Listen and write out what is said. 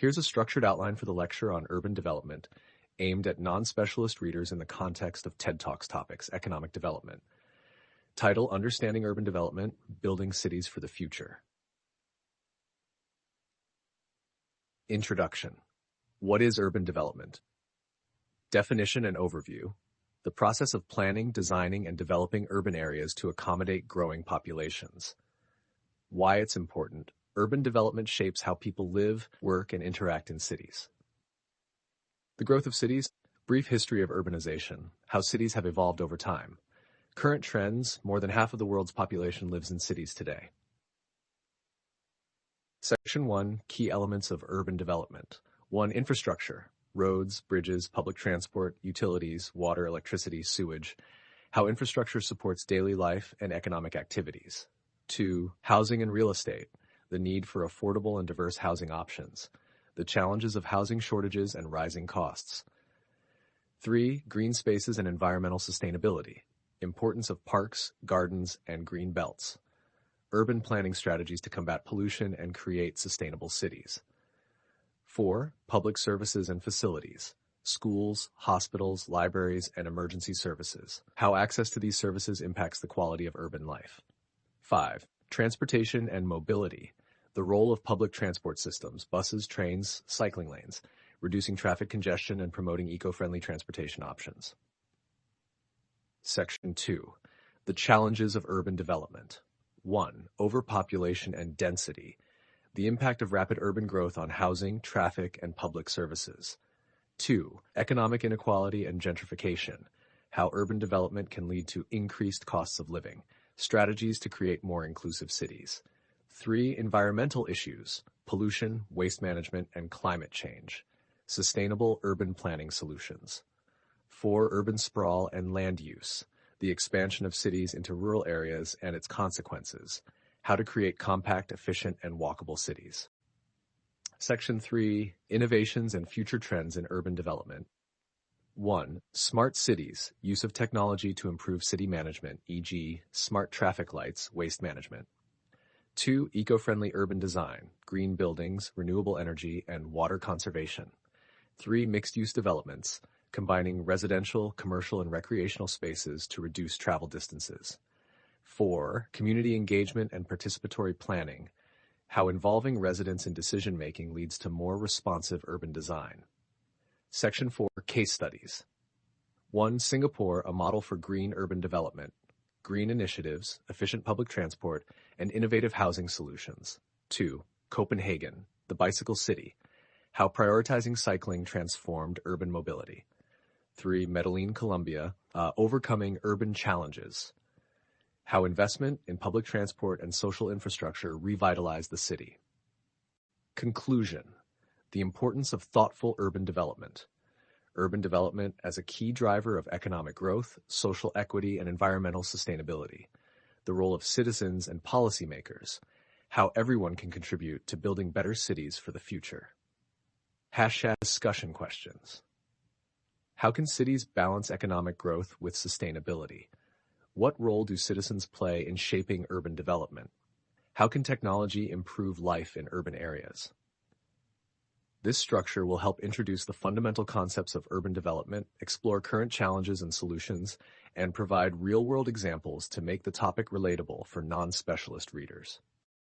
Here's a structured outline for the lecture on urban development, aimed at non-specialist readers in the context of TED Talks topics, economic development. Title: Understanding Urban Development, Building Cities for the Future. Introduction. What is urban development? Definition and overview. The process of planning, designing, and developing urban areas to accommodate growing populations. Why it's important. Urban development shapes how people live, work, and interact in cities. The growth of cities. Brief history of urbanization. How cities have evolved over time. Current trends. More than half of the world's population lives in cities today. Section 1. Key elements of urban development. 1. Infrastructure. Roads, bridges, public transport, utilities, water, electricity, sewage. How infrastructure supports daily life and economic activities. 2. Housing and real estate. The need for affordable and diverse housing options. The challenges of housing shortages and rising costs. 3. Green spaces and environmental sustainability. Importance of parks, gardens, and green belts. Urban planning strategies to combat pollution and create sustainable cities. 4. Public services and facilities. Schools, hospitals, libraries, and emergency services. How access to these services impacts the quality of urban life. 5. Transportation and mobility. The role of public transport systems, buses, trains, cycling lanes, reducing traffic congestion and promoting eco-friendly transportation options. Section 2. The challenges of urban development. 1. Overpopulation and density. The impact of rapid urban growth on housing, traffic, and public services. 2. Economic inequality and gentrification. How urban development can lead to increased costs of living. Strategies to create more inclusive cities. 3. Environmental issues. Pollution, waste management, and climate change. Sustainable urban planning solutions. 4. Urban sprawl and land use. The expansion of cities into rural areas and its consequences. How to create compact, efficient, and walkable cities. Section 3. Innovations and future trends in urban development. 1. Smart cities. Use of technology to improve city management, e.g., smart traffic lights, waste management. 2. Eco-friendly urban design. Green buildings, renewable energy, and water conservation. 3. Mixed-use developments. Combining residential, commercial, and recreational spaces to reduce travel distances. 4. Community engagement and participatory planning. How involving residents in decision-making leads to more responsive urban design. Section 4. Case studies. 1. Singapore, a model for green urban development. Green initiatives, efficient public transport, and innovative housing solutions. 2. Copenhagen, the bicycle city. How prioritizing cycling transformed urban mobility. 3. Medellin, Colombia, overcoming urban challenges. How investment in public transport and social infrastructure revitalized the city. Conclusion. The importance of thoughtful urban development. Urban development as a key driver of economic growth, social equity, and environmental sustainability. The role of citizens and policymakers. How everyone can contribute to building better cities for the future. #discussion questions. How can cities balance economic growth with sustainability? What role do citizens play in shaping urban development? How can technology improve life in urban areas? This structure will help introduce the fundamental concepts of urban development, explore current challenges and solutions, and provide real-world examples to make the topic relatable for non-specialist readers.